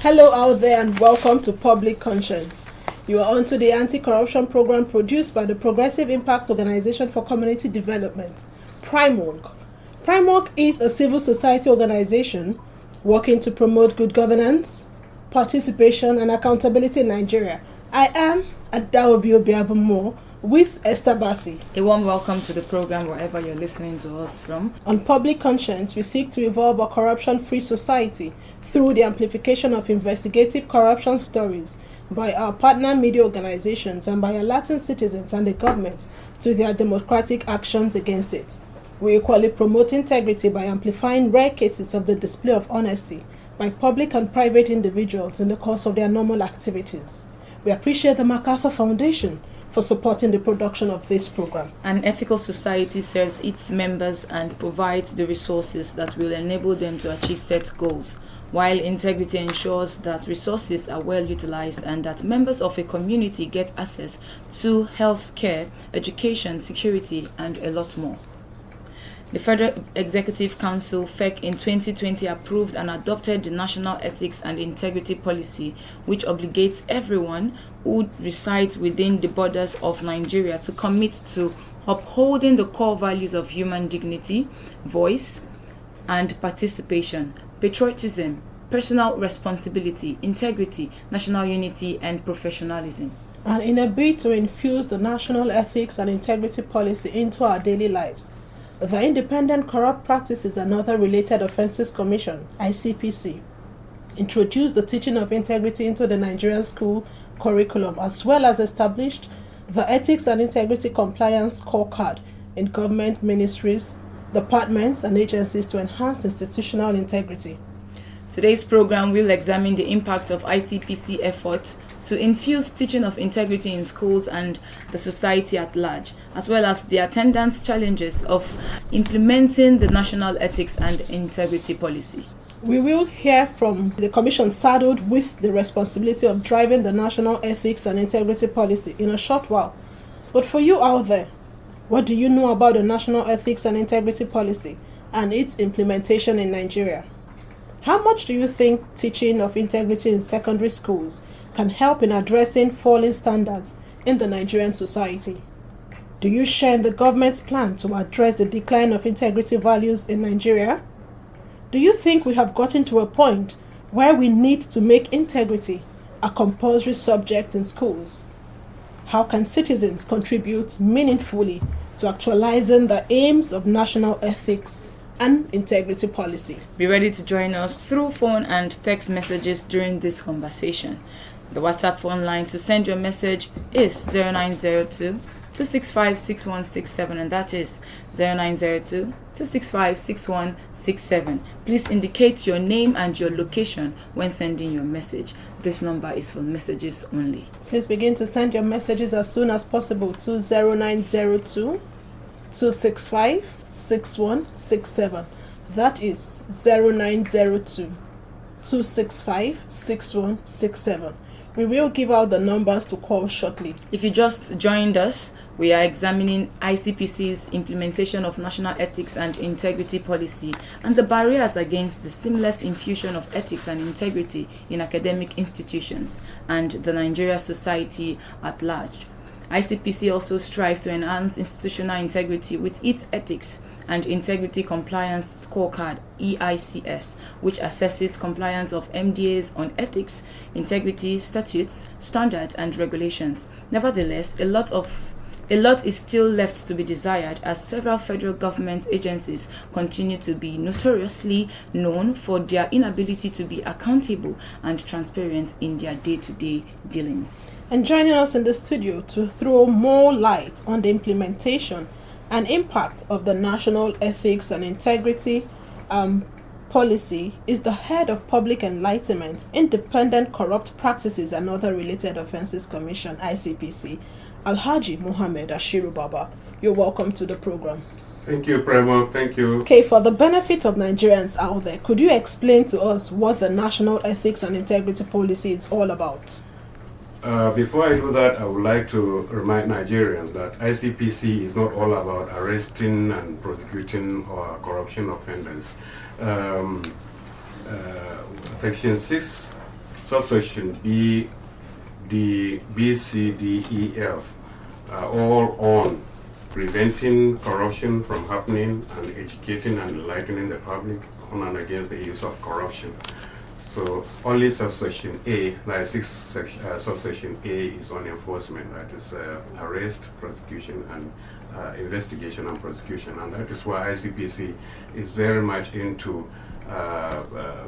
Hello out there and welcome to Public Conscience. You are on to the anti-corruption program produced by the Progressive Impact Organization for Community Development, PRIMORG. PRIMORG is a civil society organization working to promote good governance, participation and accountability in Nigeria. I am Adaobi Obiabumo with Esther Bassi. A warm welcome to the program wherever you're listening to us from. On Public Conscience, we seek to evolve a corruption-free society through the amplification of investigative corruption stories by our partner media organizations and by alerting citizens and the government to their democratic actions against it. We equally promote integrity by amplifying rare cases of the display of honesty by public and private individuals in the course of their normal activities. We appreciate the MacArthur Foundation for supporting the production of this program. An ethical society serves its members and provides the resources that will enable them to achieve set goals, while integrity ensures that resources are well utilized and that members of a community get access to health care, education, security, and a lot more. The Federal Executive Council, FEC, in 2020 approved and adopted the National Ethics and Integrity Policy, which obligates everyone who resides within the borders of Nigeria to commit to upholding the core values of human dignity, voice, and participation, patriotism, personal responsibility, integrity, national unity, and professionalism. And in a bid to infuse the National Ethics and Integrity Policy into our daily lives, the Independent Corrupt Practices and Other Related Offences Commission, ICPC, introduced the teaching of integrity into the Nigerian school curriculum, as well as established the Ethics and Integrity Compliance Scorecard in government ministries, departments, and agencies to enhance institutional integrity. Today's program will examine the impact of ICPC efforts to infuse teaching of integrity in schools and the society at large, as well as the attendance challenges of implementing the National Ethics and Integrity Policy. We will hear from the Commission saddled with the responsibility of driving the National Ethics and Integrity Policy in a short while. But for you out there, what do you know about the National Ethics and Integrity Policy and its implementation in Nigeria? How much do you think teaching of integrity in secondary schools can help in addressing falling standards in the Nigerian society? Do you share in the government's plan to address the decline of integrity values in Nigeria? Do you think we have gotten to a point where we need to make integrity a compulsory subject in schools? How can citizens contribute meaningfully to actualizing the aims of national ethics and integrity policy? Be ready to join us through phone and text messages during this conversation. The WhatsApp phone line to send your message is 0902-265-6167, and that is 0902-265-6167. Please indicate your name and your location when sending your message. This number is for messages only. Please begin to send your messages as soon as possible to 0902-265-6167. That is 0902-265-6167. We will give out the numbers to call shortly. If you just joined us, we are examining ICPC's implementation of National Ethics and Integrity Policy and the barriers against the seamless infusion of ethics and integrity in academic institutions and the Nigeria society at large. ICPC also strives to enhance institutional integrity with its Ethics and Integrity Compliance Scorecard, EICS, which assesses compliance of MDAs on ethics, integrity, statutes, standards, and regulations. Nevertheless, a lot is still left to be desired, as several federal government agencies continue to be notoriously known for their inability to be accountable and transparent in their day-to-day dealings. And joining us in the studio to throw more light on the implementation and impact of the National Ethics and Integrity Policy is the head of Public Enlightenment, Independent Corrupt Practices and Other Related Offences Commission, ICPC, Alhaji Muhammad Ashiru Baba. You're welcome to the program. Thank you, Primo. Thank you. Okay, for the benefit of Nigerians out there, could you explain to us what the National Ethics and Integrity Policy is all about? Before I do that, I would like to remind Nigerians that ICPC is not all about arresting and prosecuting corruption offenders. Section 6 subsection B, D, B, C, D, E, F are all on preventing corruption from happening and educating and enlightening the public on and against the use of corruption. So only subsection A, like subsection A, is on enforcement, that is arrest, prosecution, and investigation and prosecution. And that is why ICPC is very much into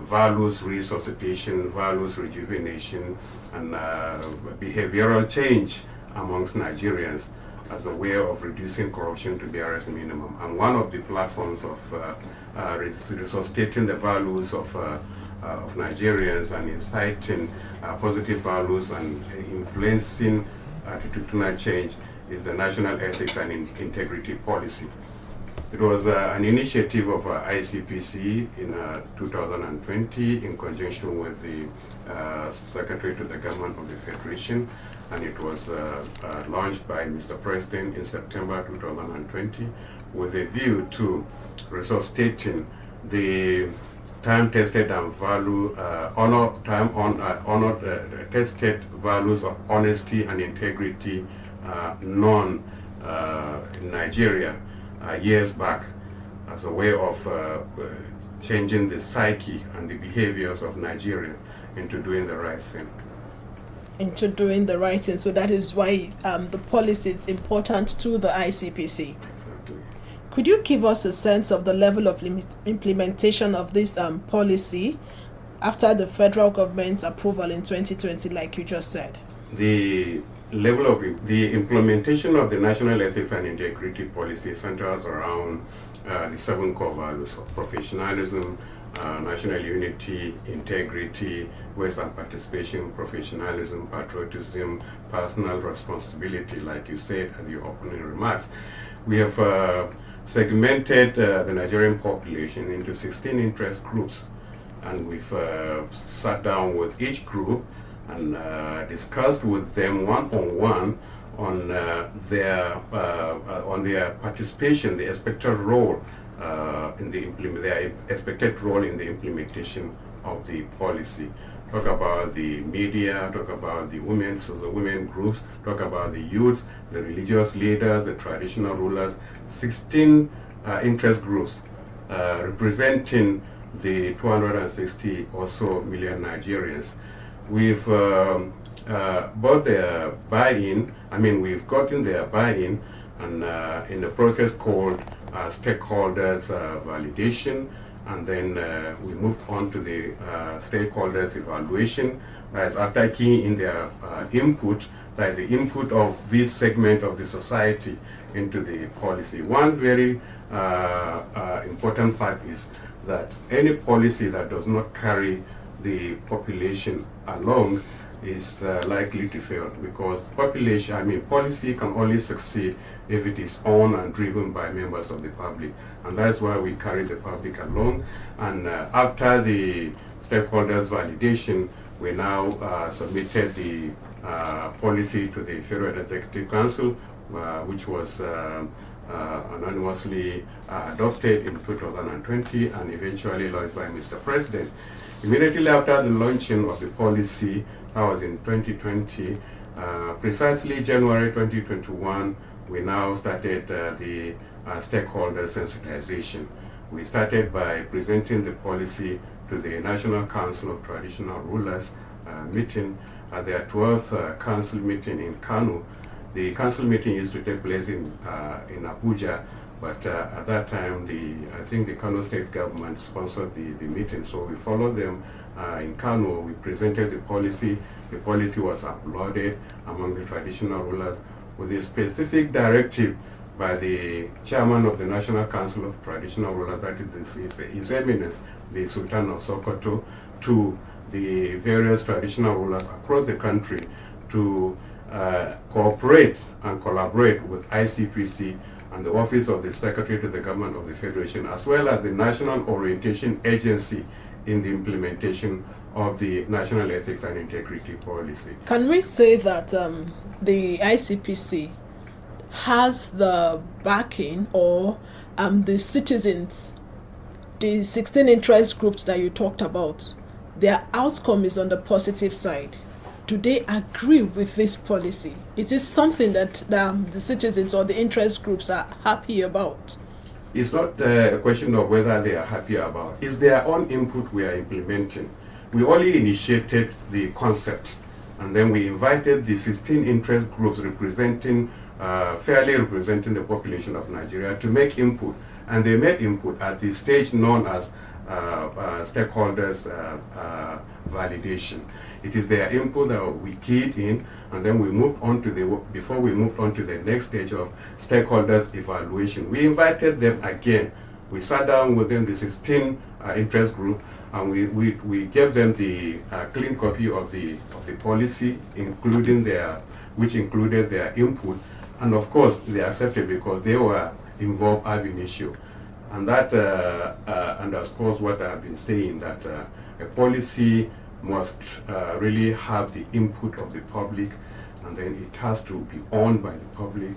values resuscitation, values rejuvenation, and behavioral change amongst Nigerians as a way of reducing corruption to the barest minimum. And one of the platforms of resuscitating the values of Nigerians and inciting positive values and influencing attitudinal change is the National Ethics and Integrity Policy. It was an initiative of ICPC in 2020 in conjunction with the Secretary to the Government of the Federation, and it was launched by Mr. President in September 2020 with a view to resuscitating the time-tested and tested values of honesty and integrity known in Nigeria years back as a way of changing the psyche and the behaviors of Nigeria into doing the right thing. Into doing the right thing. So that is why the policy is important to the ICPC. Exactly. Could you give us a sense of the level of implementation of this policy after the federal government's approval in 2020, like you just said? The level of the implementation of the National Ethics and Integrity Policy centers around the 7 core values of professionalism, national unity, integrity, ways and participation, professionalism, patriotism, personal responsibility, like you said at your opening remarks. We have segmented the Nigerian population into 16 interest groups, and we've sat down with each group and discussed with them one-on-one on their participation, the expected role their expected role in the implementation of the policy. Talk about the media, talk about the women, so the women groups, talk about the youths, the religious leaders, the traditional rulers, 16 interest groups representing the 260 or so million Nigerians. We've bought their buy-in, we've gotten their buy-in, and in the process called stakeholders validation, and then we moved on to the stakeholders evaluation. That is after keying in their input, that is the input of this segment of the society into the policy. One very important fact is that any policy that does not carry the population along is likely to fail, because policy can only succeed if it is owned and driven by members of the public, and that's why we carry the public along. And after the stakeholders validation, we now submitted the policy to the Federal Executive Council, which was anonymously adopted in 2020 and eventually launched by Mr. President. Immediately after the launching of the policy, that was in 2020, precisely January 2021, we now started the stakeholder sensitization. We started by presenting the policy to the National Council of Traditional Rulers meeting at their 12th council meeting in Kano. The council meeting used to take place in Abuja, but at that time, I think the Kano state government sponsored the meeting, so we followed them in Kano. We presented the policy. The policy was uploaded among the traditional rulers with a specific directive by the chairman of the National Council of Traditional Rulers, that is His Eminence, the Sultan of Sokoto, to the various traditional rulers across the country to cooperate and collaborate with ICPC and the Office of the Secretary to the Government of the Federation, as well as the National Orientation Agency, in the implementation of the National Ethics and Integrity Policy. Can we say that the ICPC has the backing, or the citizens, the 16 interest groups that you talked about, their outcome is on the positive side. Do they agree with this policy? It is something that the citizens or the interest groups are happy about. It's not a question of whether they are happy about. It's their own input we are implementing. We only initiated the concept, and then we invited the 16 interest groups fairly representing the population of Nigeria to make input. And they made input at the stage known as stakeholders validation. It is their input that we keyed in, and then before we moved on to the next stage of stakeholders evaluation. We invited them again. We sat down within the 16 interest group, and we gave them the clean copy of the policy, which included their input, and of course they accepted because they were involved ab initio. And that underscores what I've been saying, that a policy must really have the input of the public, and then it has to be owned by the public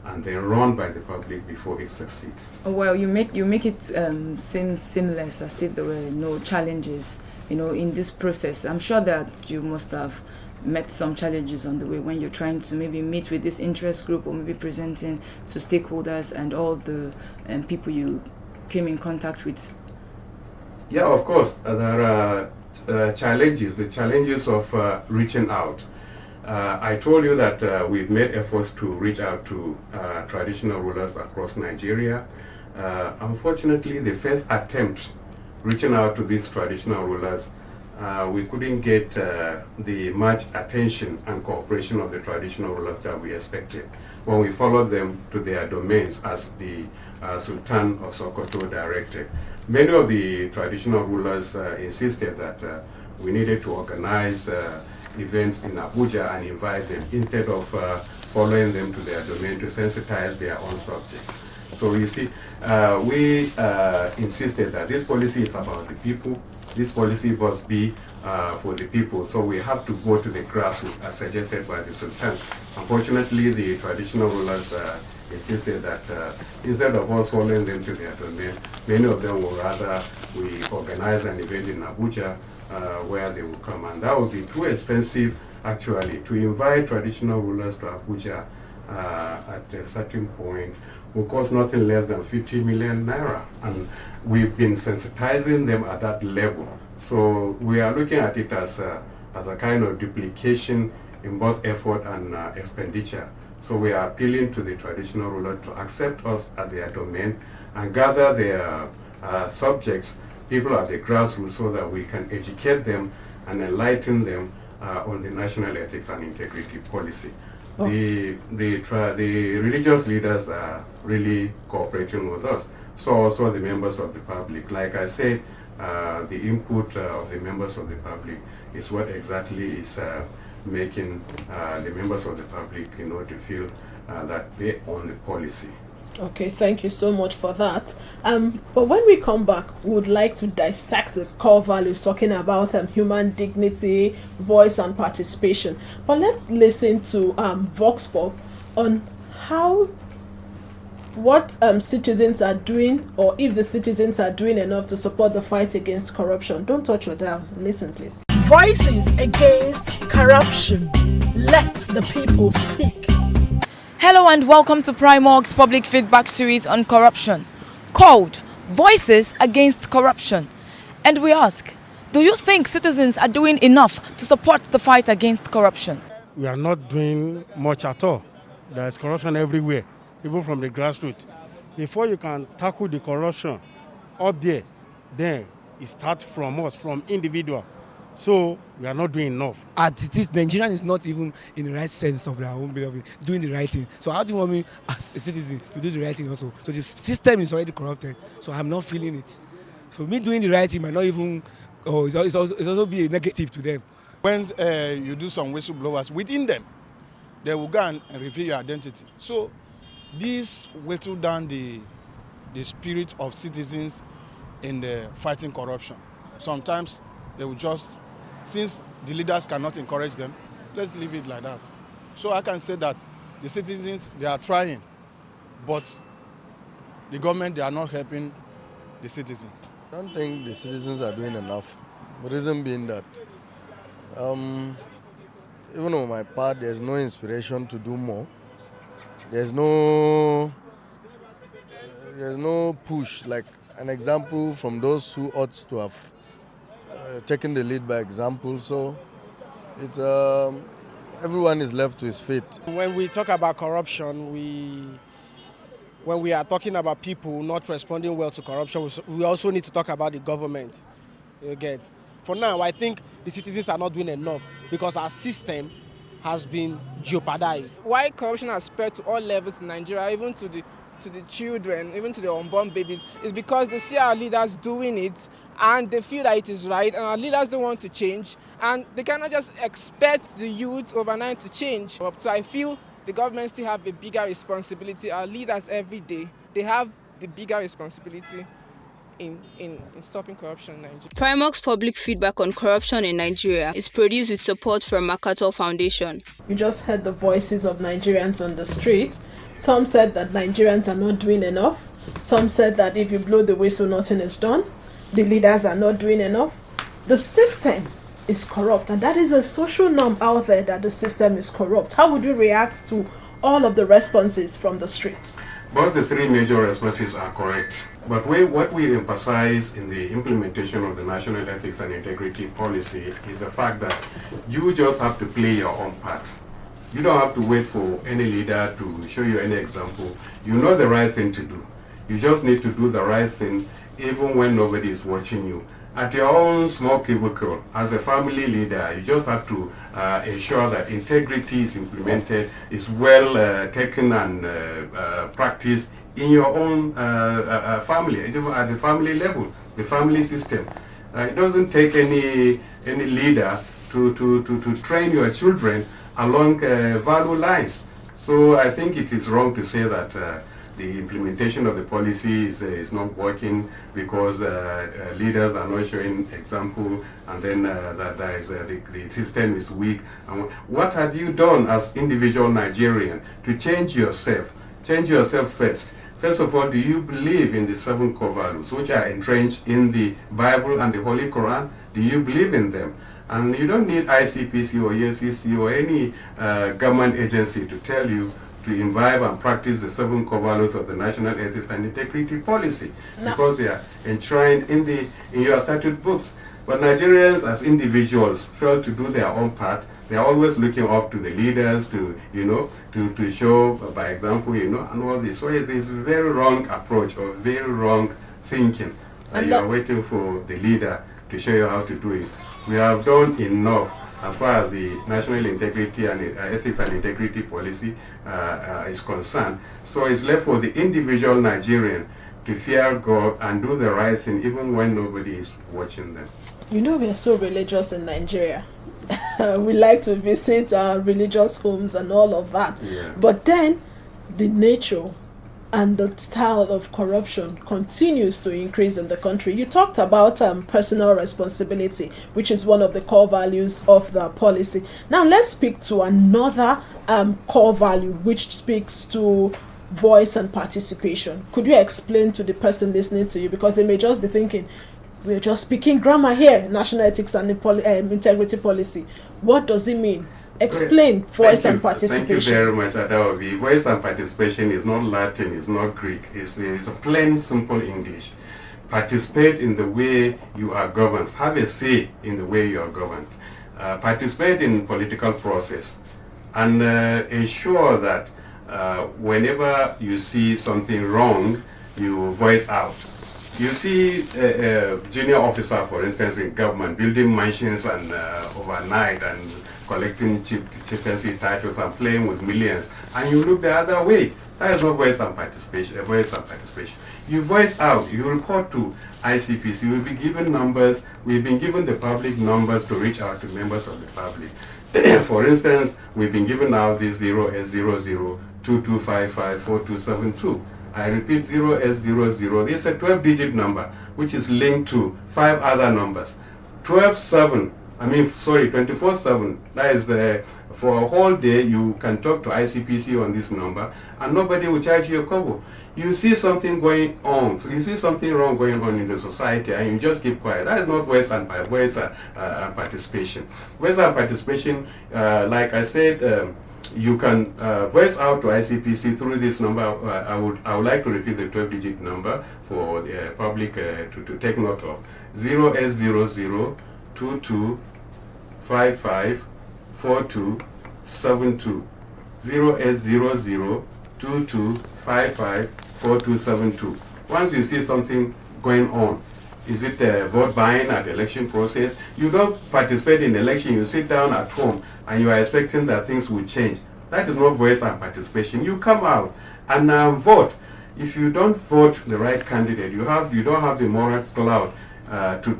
and then run by the public before it succeeds. Well, you make it seem seamless, as if there were no challenges, in this process. I'm sure that you must have met some challenges on the way when you're trying to maybe meet with this interest group, or maybe presenting to stakeholders and all the people you came in contact with. Yeah, of course, there are challenges, the challenges of reaching out. I told you that we've made efforts to reach out to traditional rulers across Nigeria. Unfortunately, the first attempt reaching out to these traditional rulers, we couldn't get the much attention and cooperation of the traditional rulers that we expected when we followed them to their domains as the Sultan of Sokoto directed. Many of the traditional rulers insisted that we needed to organize events in Abuja and invite them instead of following them to their domain to sensitize their own subjects. So you see, we insisted that this policy is about the people. This policy must be for the people. So we have to go to the grassroots as suggested by the Sultan. Unfortunately, the traditional rulers insisted that instead of us following them to their domain, many of them would rather we organize an event in Abuja where they will come, and that would be too expensive actually. To invite traditional rulers to Abuja at a certain point will cost nothing less than 50 million naira, and we've been sensitizing them at that level. So we are looking at it as a kind of duplication in both effort and expenditure. So we are appealing to the traditional ruler to accept us at their domain and gather their subjects, people at the grassroots, so that we can educate them and enlighten them on the national ethics and integrity policy. Oh. The religious leaders are really cooperating with us. So also the members of the public. Like I said, the input of the members of the public is what exactly is making the members of the public, to feel that they own the policy. Okay, thank you so much for that. But when we come back, we would like to dissect the core values, talking about human dignity, voice, and participation. But let's listen to Vox Pop on what citizens are doing, or if the citizens are doing enough to support the fight against corruption. Don't touch your dial. Listen, please. Voices against corruption. Let the people speak. Hello and welcome to Primorg's public feedback series on corruption, called Voices Against Corruption. And we ask, do you think citizens are doing enough to support the fight against corruption? We are not doing much at all. There is corruption everywhere, even from the grassroots. Before you can tackle the corruption up there, then it starts from us, from individual. So we are not doing enough. As it is, Nigerian is not even in the right sense of their own way of doing the right thing. So how do you want me as a citizen to do the right thing also? So the system is already corrupted, so I'm not feeling it. So me doing the right thing might not even, it's also be a negative to them. When you do some whistleblowers within them, they will go and reveal your identity. So this whittle down the spirit of citizens in the fighting corruption. Sometimes they will just, since the leaders cannot encourage them, let's leave it like that. So I can say that the citizens, they are trying, but the government, they are not helping the citizens. I don't think the citizens are doing enough The reason being that even on my part, there's no inspiration to do more. There's no push, like an example from those who ought to have taken the lead by example. So it's everyone is left to his fate. When we talk about corruption, when we are talking about people not responding well to corruption, we also need to talk about the government. You get? For now, I think the citizens are not doing enough because our system has been jeopardized. Why corruption has spread to all levels in Nigeria, even to the children, even to the unborn babies, is because they see our leaders doing it and they feel that it is right, and our leaders don't want to change, and they cannot just expect the youth overnight to change. So I feel the government still have a bigger responsibility. Our leaders every day, they have the bigger responsibility in stopping corruption in Nigeria. Primark's public feedback on corruption in Nigeria is produced with support from MacArthur Foundation. You just heard the voices of Nigerians on the street. Some said that Nigerians are not doing enough. Some said that if you blow the whistle, nothing is done. The leaders are not doing enough. The system is corrupt, and that is a social norm out there, that the system is corrupt. How would you react to all of the responses from the street? Both the three major responses are correct. But what we emphasize in the implementation of the National Ethics and Integrity Policy is the fact that you just have to play your own part. You don't have to wait for any leader to show you any example. You know the right thing to do. You just need to do the right thing even when nobody is watching you. At your own small cubicle, as a family leader, you just have to ensure that integrity is implemented, is well taken and practiced in your own family, at the family level, the family system. It doesn't take any leader to train your children along value lines. So I think it is wrong to say that the implementation of the policy is not working because leaders are not showing example, and then that the system is weak. And what have you done as individual Nigerian to change yourself? Change yourself first. First of all, do you believe in the 7 core values which are entrenched in the Bible and the Holy Quran? Do you believe in them? And you don't need ICPC or EFCC or any government agency to tell you to imbibe and practice the 7 core values of the National Ethics and Integrity Policy, because they are enshrined in your statute books. But Nigerians as individuals fail to do their own part. They are always looking up to the leaders to show by example, and all this. So it is a very wrong approach or very wrong thinking. You are waiting for the leader to show you how to do it. We have done enough as far as the National Integrity and Ethics and Integrity Policy is concerned. So it's left for the individual Nigerian to fear God and do the right thing even when nobody is watching them. We are so religious in Nigeria. We like to visit our religious homes and all of that. Yeah. But then the nature and the style of corruption continues to increase in the country. You talked about personal responsibility, which is one of the core values of the policy. Now let's speak to another core value, which speaks to voice and participation. Could you explain to the person listening to you, because they may just be thinking, we're just speaking grammar here, National Ethics and Integrity Policy. What does it mean? Explain voice and participation. Thank you very much, Adaobi. Voice and participation is not Latin, it's not Greek. It's a plain, simple English. Participate in the way you are governed. Have a say in the way you are governed. Participate in political process. And ensure that whenever you see something wrong, you voice out. You see a junior officer, for instance, in government, building mansions and overnight and collecting chieftaincy titles and playing with millions, and you look the other way. That is not voice and participation. You voice out. You report to ICPC. We'll be given numbers. We've been given the public numbers to reach out to members of the public. For instance, we've been given out this 0S0022554272. I repeat, 0S00. This is a 12-digit number, which is linked to 5 other numbers. 24/7. That is for a whole day. You can talk to ICPC on this number, and nobody will charge you a kobo. You see something going on, so you see something wrong going on in the society, and you just keep quiet. That is not voice and participation. Voice and participation, like I said, you can voice out to ICPC through this number. I would like to repeat the 12-digit number for the public to take note of: 0S00 2255 4272. 0S00 2255 4272. Once you see something going on, is it vote buying at election process? You don't participate in election, you sit down at home and you are expecting that things will change. That is not voice and participation. You come out and vote. If you don't vote the right candidate, you don't have the moral clout to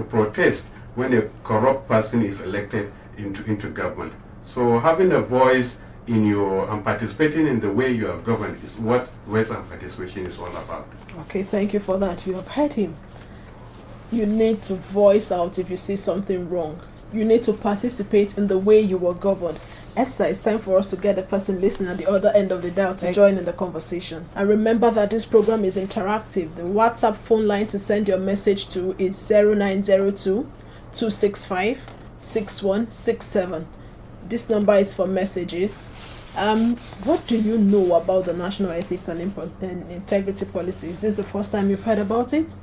protest when a corrupt person is elected into government. So having a voice in your and participating in the way you are governed is what voice and participation is all about. Okay, thank you for that. You have heard him. You need to voice out if you see something wrong. You need to participate in the way you were governed. Esther, it's time for us to get the person listening at the other end of the dial to join in the conversation. And remember that this program is interactive. The WhatsApp phone line to send your message to is 0902 265 6167. This number is for messages. What do you know about the National Ethics and Integrity Policy? Is this the first time you've heard about it?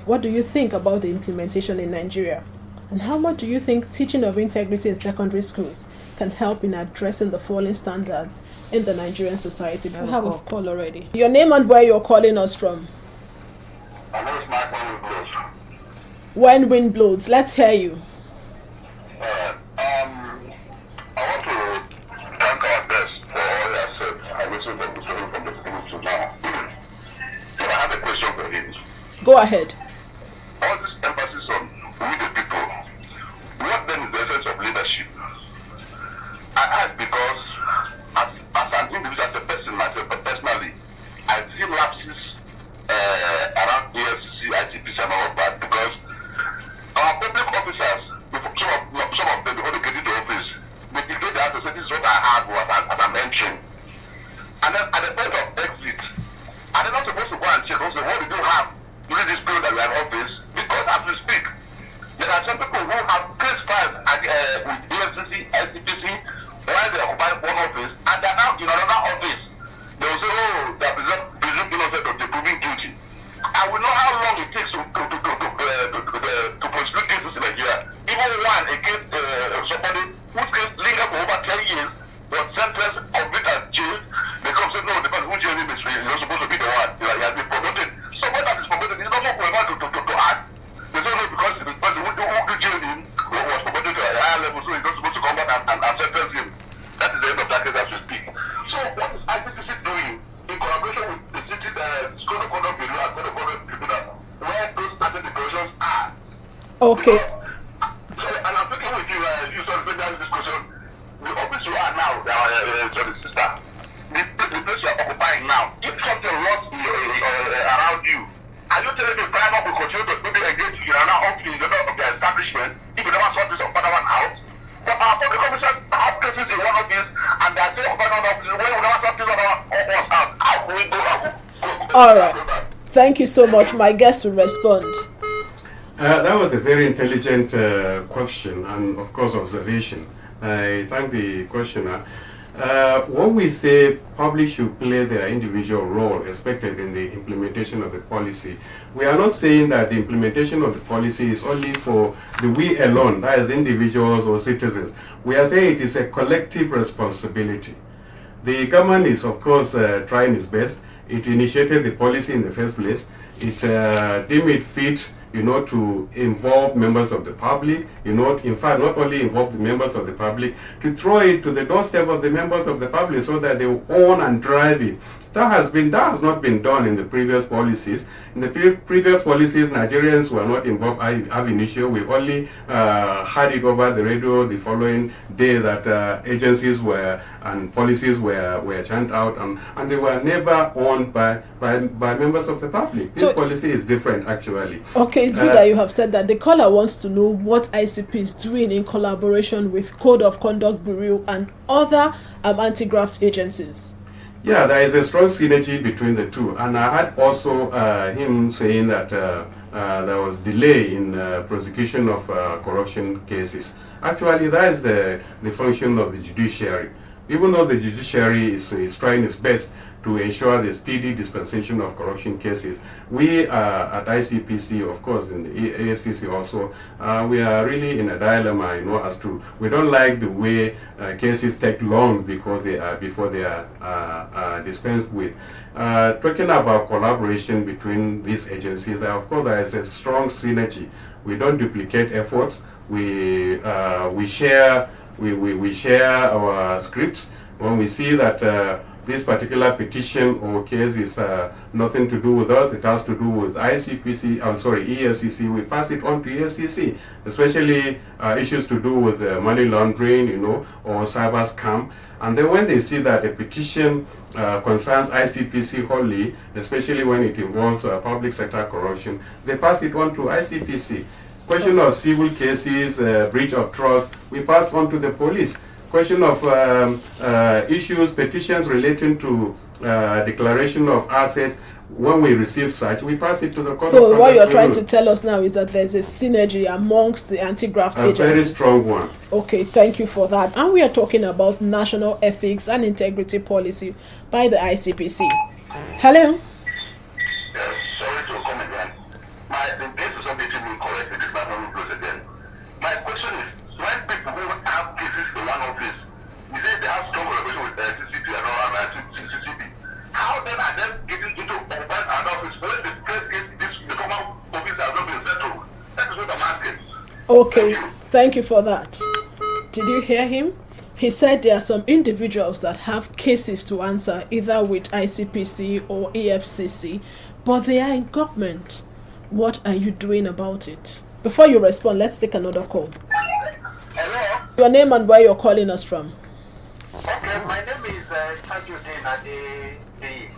What do you think about the implementation in Nigeria? And how much do you think teaching of integrity in secondary schools can help in addressing the falling standards in the Nigerian society? We have a call already. Your name and where you're calling us from? My name is Mike When Wind Blows. When Wind Blows. Let's hear you. I want to thank our guest for all he has said. I listened from the beginning to now. So I have a question for him. Go ahead. All this emphasis on we the people, what then is the essence of leadership? I ask because as an individual, as a person myself, but personally, I see lapses around EFCC, ICPC and all of that, because our public officers, some of them, before they get into office, they declare that this is what I have as I'm entering. And then at the point of exit, are they not supposed to go and check also what we do have during this period that we are in office? Because as we speak, there are some people who have case files with EFCC, ICPC, while they occupy one office, and they are now in another office. They will say, oh, they are presumed innocent of the proving guilty. I will know how long it takes to prosecute cases in Nigeria. Even one, a case, somebody whose case lingered for over 10 years, was sentenced, convicted, and jailed. They come say, no, the person who jailed him is not supposed to be the one. He has been promoted. Someone that is promoted is not qualified to act. They don't know because the person who jailed him was promoted to a higher level, so he's not supposed to come back and sentence him. That is the end of that case as we speak. So what is ICPC doing in collaboration with the city, Code of Conduct Bureau and Code of Conduct Tribunal, where those anti-declarations are? Okay. So, and I'm speaking with you, you sort of this discussion. The office you are now, sorry, sister, the place you are occupying now, if something lost around you, are you telling me private will continue to maybe engage in another office in the establishment if you never sort this other one out? But our public officers have cases in one office and they are still occupying another office when we never sort this other one out. How can we go? All right. Thank you so much. My guest will respond. That was a very intelligent question and, of course, observation. I thank the questioner. When we say public should play their individual role expected in the implementation of the policy, we are not saying that the implementation of the policy is only for the we alone, that is individuals or citizens. We are saying it is a collective responsibility. The government is, of course, trying its best. It initiated the policy in the first place. It deemed it fit, to involve members of the public, in fact, not only involve the members of the public, to throw it to the doorstep of the members of the public so that they will own and drive it. That has not been done in the previous policies. In the previous policies, Nigerians were not involved ab initio. We only had it over the radio the following day that agencies and policies were churned out, and they were never owned by members of the public. This policy is different, actually. Okay, it's good that you have said that. The caller wants to know what ICP is doing in collaboration with Code of Conduct Bureau and other anti-graft agencies. Yeah, there is a strong synergy between the two. And I had also him saying that there was delay in prosecution of corruption cases. Actually, that is the function of the judiciary. Even though the judiciary is trying its best to ensure the speedy dispensation of corruption cases, we at ICPC, of course, in the AFCC also, we are really in a dilemma, as to, we don't like the way cases take long before they are dispensed with. Talking about collaboration between these agencies, of course, there is a strong synergy. We don't duplicate efforts. We share our scripts. When we see that this particular petition or case is nothing to do with us, it has to do with EFCC, we pass it on to EFCC, especially issues to do with money laundering, or cyber scam. And then when they see that a petition concerns ICPC wholly, especially when it involves public sector corruption, they pass it on to ICPC. Question of civil cases, breach of trust, we pass on to the police. Question of issues, petitions relating to declaration of assets, when we receive such, we pass it to the court. So what you're trying to tell us now is that there's a synergy amongst the anti-graft agencies. A very strong one. Okay, thank you for that. And we are talking about national ethics and integrity policy by the ICPC. Hello? Yes, sorry to come again. This is something to be corrected. This is not how we close again. My question is, when people who have cases in one office, you say they have strong collaboration with CCP and all, and CCP. How then are they getting into an office when the case, the common office has not been settled? That is what I'm asking. Okay, thank you for that. Did you hear him? He said there are some individuals that have cases to answer either with ICPC or EFCC, but they are in government. What are you doing about it? Before you respond, let's take another call. Hello? Your name and where you're calling us from. Okay, my name is Tajuddin Ade.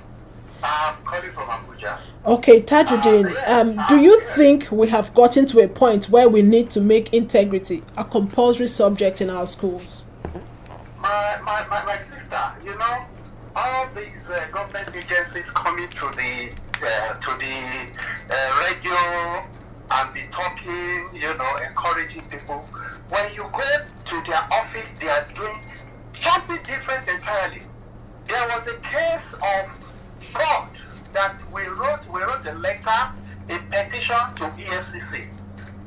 I'm calling from Abuja. Okay, Tajuddin, do you think we have gotten to a point where we need to make integrity a compulsory subject in our schools? My sister, all these government agencies coming to the radio and be talking, encouraging people. When you go to their office, they are doing something different entirely. There was a case of fraud that we wrote a letter, a petition to EFCC.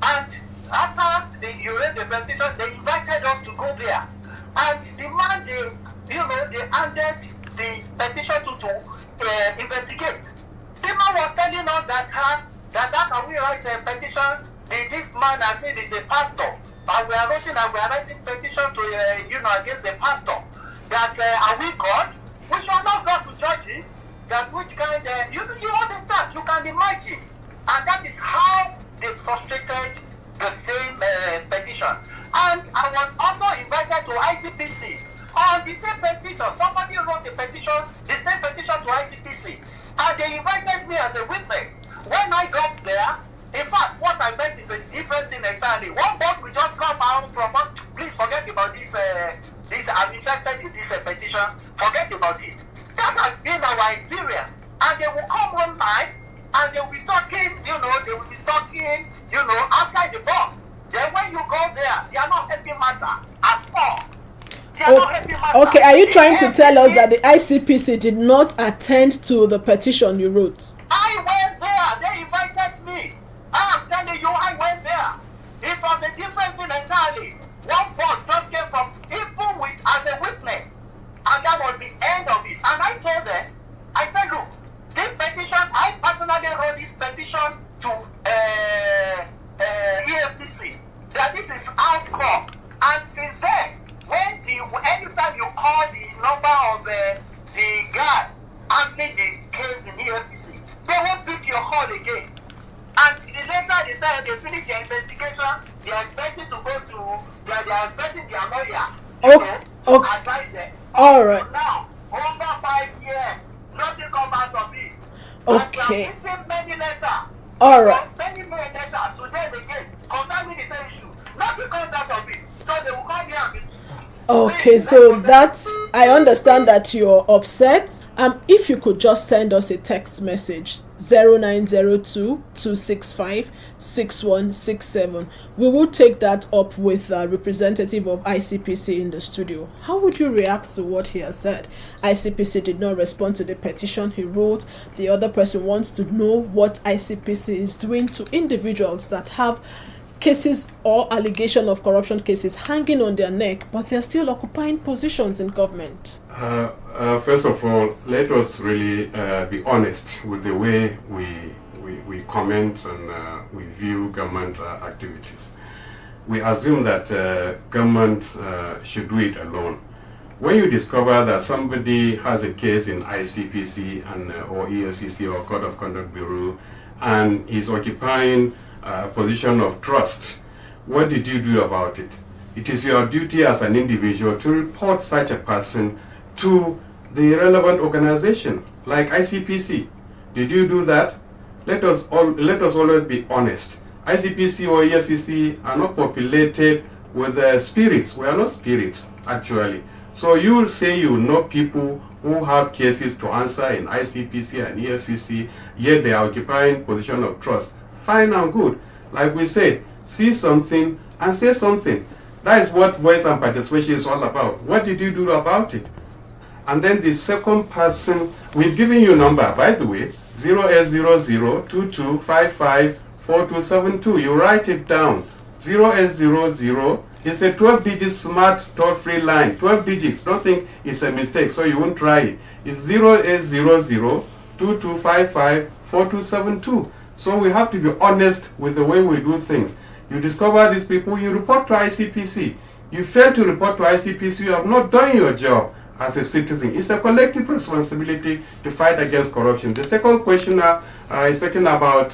And after you read the petition, they invited us to go there. And the man, they handed the petition to investigate. The man was telling us that how can we write a petition? This man, I think, is a pastor. And we are writing petition to, against the pastor. That are we God? We shall not go to judges. That which kind, you understand, you can imagine. And that is how they frustrated the same petition. And I was also invited to ICPC. On the same petition, somebody wrote a petition, the same petition to ICPC. And they invited me as a witness. When I got there, in fact, what I meant is a different thing entirely. One boss will just come out from us. Please forget about this. I'm interested in this petition. Forget about it. That has been our experience. And they will come one night and they will be talking, outside the box. Then when you go there, they are not helping matter at all. Okay, are you trying to tell us that the ICPC did not attend to the petition you wrote? I went there. They invited me. I'm telling you, I went there. It was a different thing entirely. One boss just came from even with as a witness. And that was the end of it. And I told them, I said, look, this petition, I personally wrote this petition to EFCC, that this is outcome. And since then, anytime you call the number of the guy answering the case in EFCC, they won't pick your call again. And later they said they finish their investigation, they are expecting to go to, they are expecting their lawyer to advise them. All right. Now, over 5 years, nothing comes out of it. Okay. And we have many letters. All right. Many letters today again concerning the issue. Nothing comes out of it. So they will come here and be. Okay, so that's I understand that you're upset. If you could just send us a text message, 0902-265-6167. We will take that up with a representative of ICPC in the studio. How would you react to what he has said? ICPC did not respond to the petition he wrote. The other person wants to know what ICPC is doing to individuals that have cases or allegation of corruption cases hanging on their neck, but they're still occupying positions in government. First of all, let us really be honest with the way we comment and we view government activities. We assume that government should do it alone. When you discover that somebody has a case in ICPC and or EFCC or Code of Conduct Bureau and is occupying a position of trust, what did you do about it? It is your duty as an individual to report such a person to the relevant organization like ICPC. Did you do that? Let us always be honest. ICPC or EFCC are not populated with spirits. We are not spirits, actually. So you say you know people who have cases to answer in ICPC and EFCC, yet they are occupying position of trust. Fine and good. Like we said, see something and say something. That is what voice and participation is all about. What did you do about it? And then the second person, we've given you a number, by the way, 0800-2255-4272. You write it down. 0800 is a 12-digit smart toll-free line. 12 digits. Don't think it's a mistake, so you won't try it. It's 0800-2255-4272. So we have to be honest with the way we do things. You discover these people, you report to ICPC. You fail to report to ICPC, you have not done your job as a citizen. It's a collective responsibility to fight against corruption. The second questioner is speaking about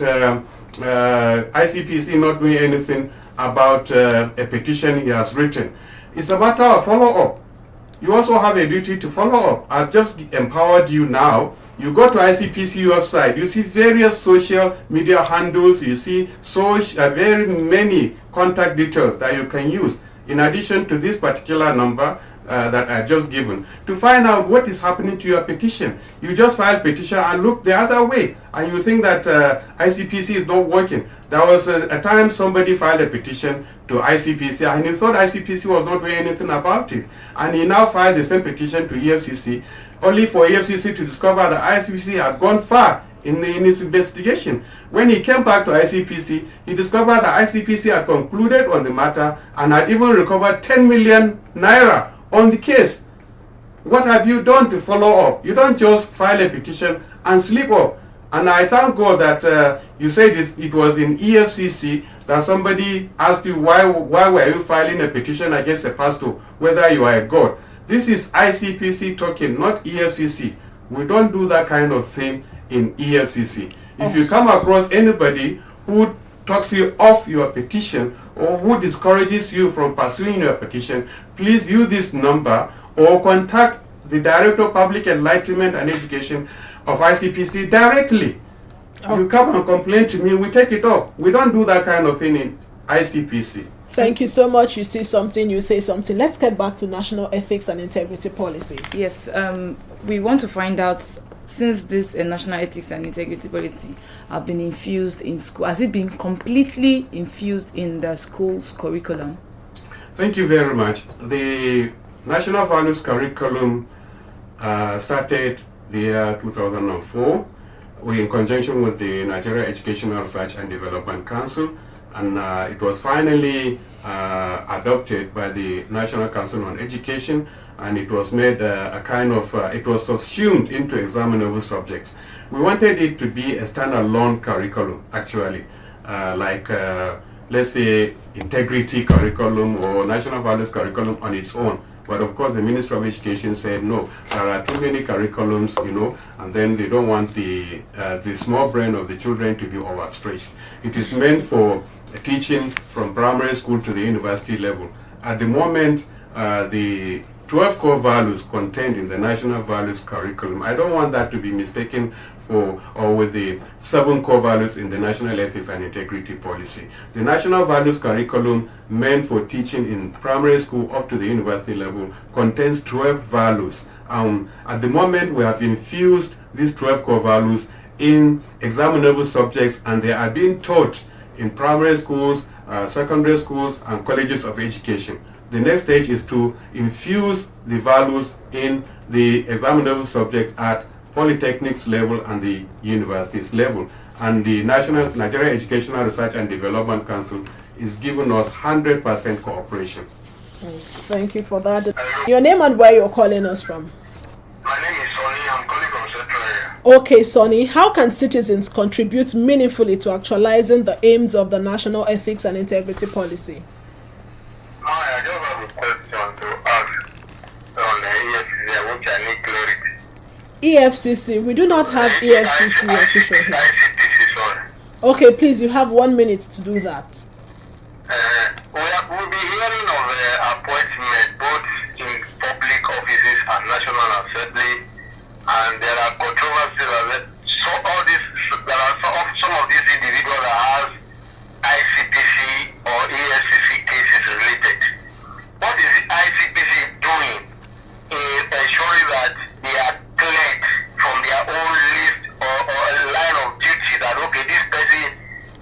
ICPC not doing anything about a petition he has written. It's a matter of follow-up. You also have a duty to follow up. I've just empowered you now. You go to ICPC website, you see various social media handles, you see very many contact details that you can use, in addition to this particular number that I just given, to find out what is happening to your petition. You just file petition and look the other way, and you think that ICPC is not working. There was a time somebody filed a petition to ICPC and he thought ICPC was not doing anything about it. And he now filed the same petition to EFCC, only for EFCC to discover that ICPC had gone far in its investigation. When he came back to ICPC, he discovered that ICPC had concluded on the matter and had even recovered 10 million naira on the case. What have you done to follow up? You don't just file a petition and sleep up. And I thank God that you said it was in EFCC that somebody asked you why were you filing a petition against a pastor, whether you are a god. This is ICPC talking, not EFCC. We don't do that kind of thing in EFCC. If you come across anybody who talks you off your petition or who discourages you from pursuing your petition, please use this number or contact the Director of Public Enlightenment and Education of ICPC directly. You come and complain to me, we take it up. We don't do that kind of thing in ICPC. Thank you so much. You see something, you say something. Let's get back to National Ethics and Integrity Policy. Yes, we want to find out, since this National Ethics and Integrity Policy have been infused in school, has it been completely infused in the school's curriculum? Thank you very much. The National Values Curriculum started the year 2004. We, in conjunction with the Nigeria Educational Research and Development Council, and it was finally adopted by the National Council on Education, and it was made it was subsumed into examinable subjects. We wanted it to be a standalone curriculum, actually, let's say integrity curriculum or national values curriculum on its own. But of course, the Ministry of Education said, no, there are too many curriculums, and then they don't want the small brain of the children to be overstretched. It is meant for teaching from primary school to the university level. At the moment, the 12 core values contained in the National Values Curriculum, I don't want that to be mistaken or with the 7 core values in the National Ethics and Integrity Policy. The National Values Curriculum, meant for teaching in primary school up to the university level, contains 12 values. At the moment, we have infused these 12 core values in examinable subjects, and they are being taught in primary schools, secondary schools, and colleges of education. The next stage is to infuse the values in the examinable subjects at polytechnics level and the universities level. And the Nigeria Educational Research and Development Council is giving us 100% cooperation. Thank you for that. Your name and where you're calling us from? My name is Sonny. I'm calling from Central Area. Okay, Sonny, how can citizens contribute meaningfully to actualizing the aims of the National Ethics and Integrity Policy? I just have a question to ask on the EFCC, which I need clarity. EFCC, we do not have EFCC official here. ICPC, sorry. Okay, please, you have 1 minute to do that. We'll be hearing of appointment both in public offices and National Assembly, and there are controversies that there are some of these individuals that have ICPC or EFCC cases related. What is the ICPC doing in ensuring that they are cleared from their own list or line of duty that, okay, this person,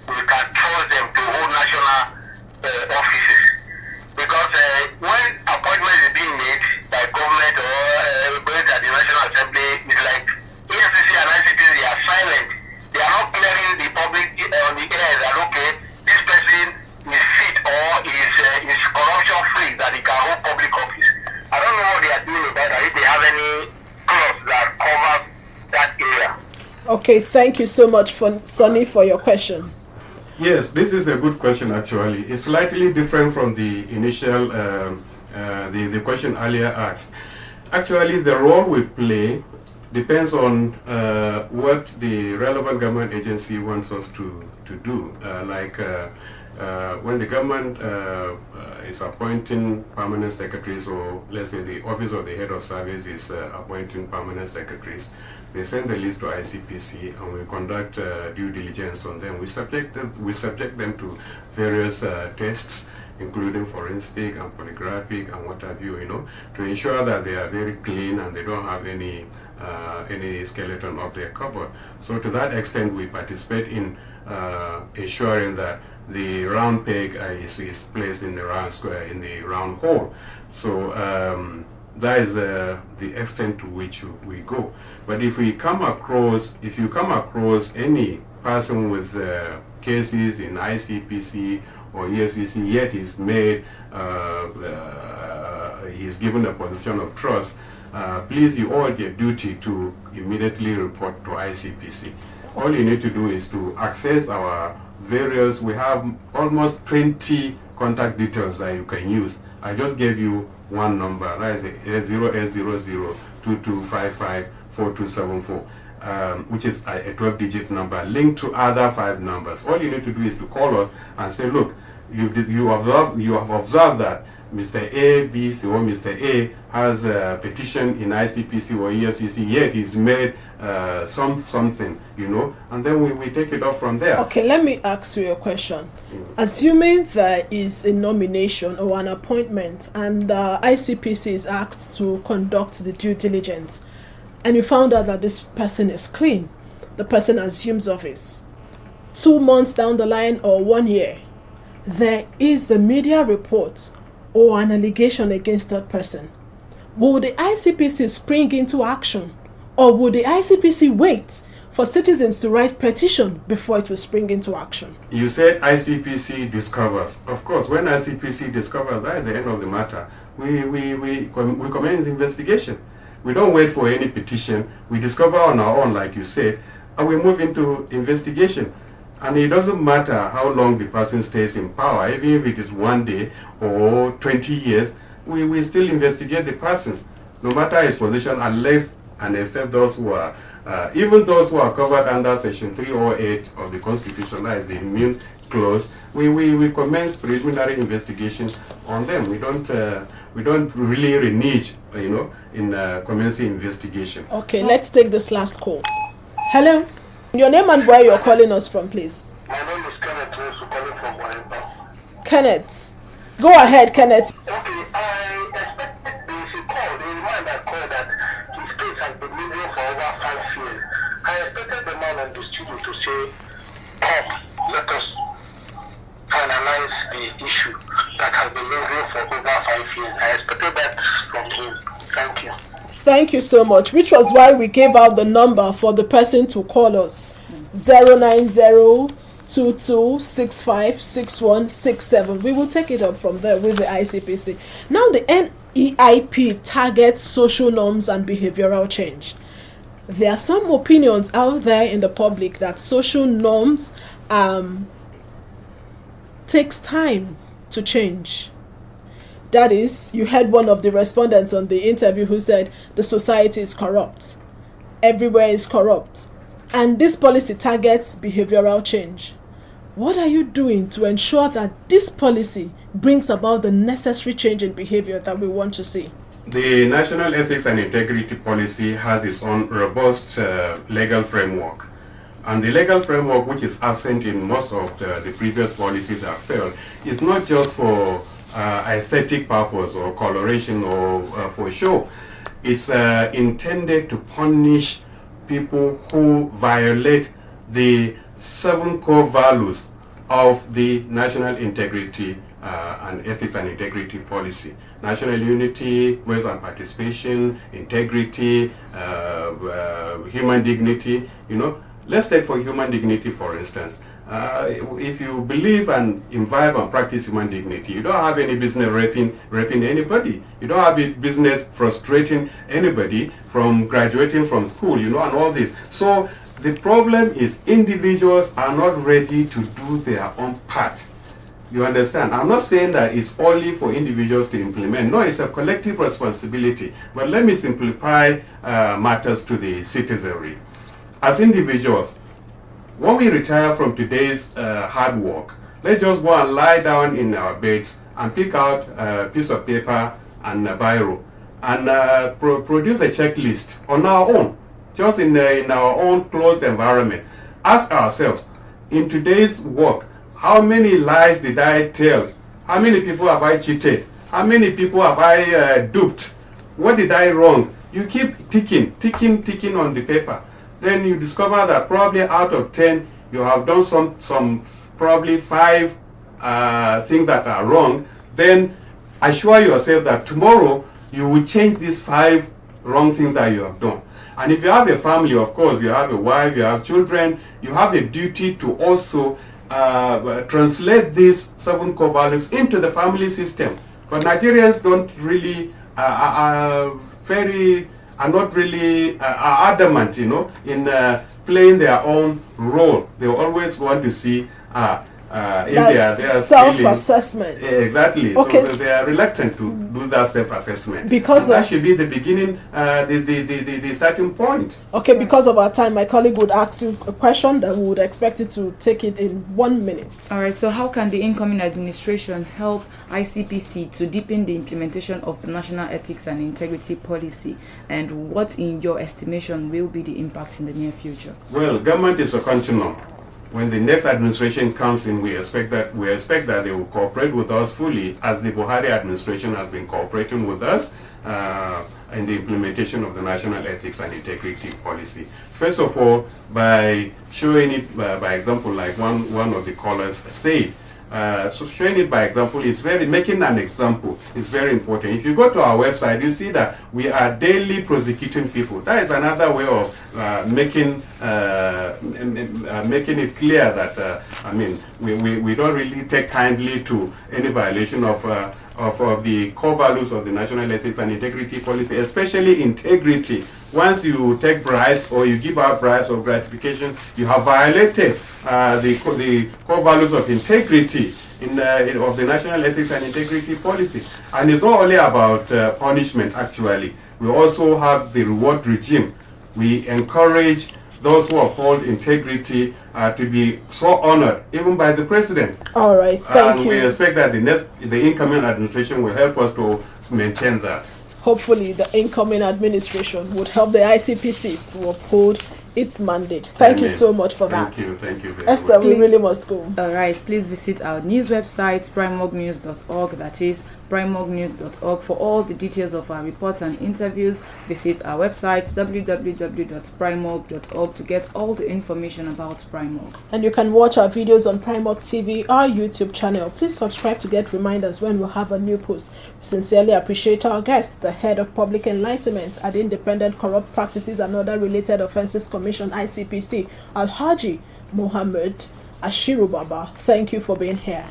we can trust them to hold national offices? Because when appointments is being made by government or based at the National Assembly, it's like EFCC and ICPC, they are silent. They are not clearing the public on the air that, okay, this person is fit or is corruption free, that he can hold public office. I don't know what they are doing about that, if they have any clause that covers that area. Okay, thank you so much, Sonny, for your question. Yes, this is a good question actually. It's slightly different from the initial, the question earlier asked. Actually, the role we play depends on what the relevant government agency wants us to do. When the government is appointing permanent secretaries, or let's say the office of the head of service is appointing permanent secretaries, they send the list to ICPC and we conduct due diligence on them. We subject them to various tests, including forensic and polygraphic and what have you, to ensure that they are very clean and they don't have any skeleton of their cupboard. So to that extent, we participate in ensuring that the round peg is placed in the round square, in the round hole. So that is the extent to which we go. But if you come across any person with cases in ICPC or EFCC, yet is made, he is given a position of trust, please, you owe your duty to immediately report to ICPC. All you need to do is to access our various, we have almost 20 contact details that you can use. I just gave you one number, that is 0800-2255-4274, which is a 12-digit number linked to other 5 numbers. All you need to do is to call us and say, look, you have observed that Mr. A, B, C, or Mr. A has a petition in ICPC or EFCC, yet he's made something, and then we take it off from there. Okay, let me ask you a question. Assuming there is a nomination or an appointment and ICPC is asked to conduct the due diligence, and you found out that this person is clean, the person assumes office. 2 months down the line or 1 year, there is a media report or an allegation against that person. Will the ICPC spring into action, or will the ICPC wait for citizens to write petition before it will spring into action? You said ICPC discovers. Of course, when ICPC discovers, that is the end of the matter. We commence the investigation. We don't wait for any petition. We discover on our own, like you said, and we move into investigation. And it doesn't matter how long the person stays in power, even if it is 1 day or 20 years, we still investigate the person, no matter his position, unless and except those who are, even those who are covered under Section 308 of the Constitution, that is the immune clause, we commence preliminary investigation on them. We don't really renege, in commencing investigation. Okay, let's take this last call. Hello. Your name and where you're calling us from, please. My name is Kenneth, calling from Warrington. Kenneth. Go ahead, Kenneth. Okay, I expected if you call, the man that called that his case has been moving for over 5 years. I expected the man on the studio to say, come, let us finalize the issue that has been moving for over 5 years. I expected that from him. Thank you. Thank you so much, which was why we gave out the number for the person to call us. 09022656167. We will take it up from there with the ICPC. Now the NEIP targets social norms and behavioral change. There are some opinions out there in the public that social norms takes time to change. That is, you heard one of the respondents on the interview who said the society is corrupt. Everywhere is corrupt. And this policy targets behavioral change. What are you doing to ensure that this policy brings about the necessary change in behavior that we want to see? The National Ethics and Integrity Policy has its own robust legal framework. And the legal framework, which is absent in most of the previous policies that failed, is not just for aesthetic purpose or coloration or for show. It's intended to punish people who violate the 7 core values of the National Integrity and Ethics and Integrity Policy. National unity, ways and participation, integrity, human dignity, Let's take for human dignity, for instance. If you believe and imbibe and practice human dignity, you don't have any business raping anybody. You don't have a business frustrating anybody from graduating from school, and all this. So the problem is individuals are not ready to do their own part. You understand? I'm not saying that it's only for individuals to implement. No, it's a collective responsibility. But let me simplify matters to the citizenry. As individuals, when we retire from today's hard work, let's just go and lie down in our beds and pick out a piece of paper and a biro and produce a checklist on our own, just in our own closed environment. Ask ourselves, in today's work, how many lies did I tell? How many people have I cheated? How many people have I duped? What did I wrong? You keep ticking on the paper. Then you discover that probably out of 10, you have done some probably 5 things that are wrong. Then assure yourself that tomorrow you will change these 5 wrong things that you have done. And if you have a family, of course, you have a wife, you have children, you have a duty to also translate these 7 core values into the family system. But Nigerians don't really are not really adamant, in playing their own role. They always want to see their self-assessment. Exactly. Okay. So they are reluctant to do that self-assessment. Because that should be the beginning, the starting point. Okay, because of our time, my colleague would ask you a question that we would expect you to take it in 1 minute. All right, so how can the incoming administration help ICPC to deepen the implementation of the National Ethics and Integrity Policy, and what, in your estimation, will be the impact in the near future? Well, government is a continuum. When the next administration comes in, we expect that they will cooperate with us fully, as the Buhari administration has been cooperating with us in the implementation of the National Ethics and Integrity Policy. First of all, by showing it by example, like one of the callers said. So showing it by example is making an example is very important. If you go to our website, you see that we are daily prosecuting people. That is another way of making it clear that we don't really take kindly to any violation of the core values of the National Ethics and Integrity Policy, especially integrity. Once you take bribes or you give out bribes or gratification, you have violated the core values of integrity of the National Ethics and Integrity Policy. And it's not only about punishment, actually. We also have the reward regime. We encourage those who uphold integrity to be so honored, even by the president. All right, thank you. And we expect that the incoming administration will help us to maintain that. Hopefully, the incoming administration would help the ICPC to uphold its mandate. Thank you so much for that. Thank you very Esther, much. we really must go. All right, please visit our news website, primognews.org. That is primognews.org. For all the details of our reports and interviews, visit our website, www.primog.org, to get all the information about Primog. And you can watch our videos on Primog TV, our YouTube channel. Please subscribe to get reminders when we have a new post. We sincerely appreciate our guest, the head of public enlightenment at the Independent Corrupt Practices and Other Related Offences Commission, ICPC, Alhaji Mohammed Ashiru Baba. Thank you for being here.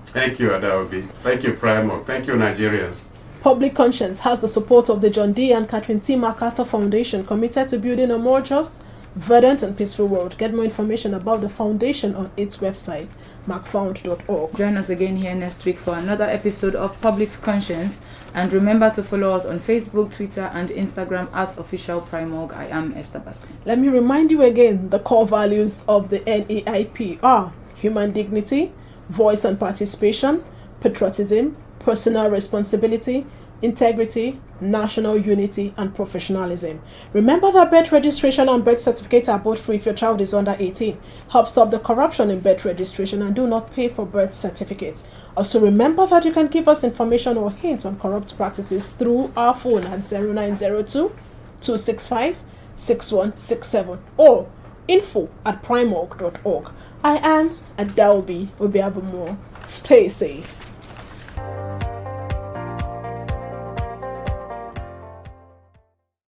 Thank you, Adaobi. Thank you, Primog. Thank you, Nigerians. Public Conscience has the support of the John D. and Catherine T. MacArthur Foundation, committed to building a more just, verdant and peaceful world. Get more information about the foundation on its website, macfound.org. Join us again here next week for another episode of Public Conscience. And remember to follow us on Facebook, Twitter, and Instagram at @officialprimog. I am Esther Bassi. Let me remind you again, the core values of the NEIP are human dignity, voice and participation, patriotism, personal responsibility, integrity, national unity, and professionalism. Remember that birth registration and birth certificate are both free if your child is under 18. Help stop the corruption in birth registration and do not pay for birth certificates. Also remember that you can give us information or hints on corrupt practices through our phone at 0902-265-6167 or info@primorg.org. I am Adelby Obiabumo. Stay safe.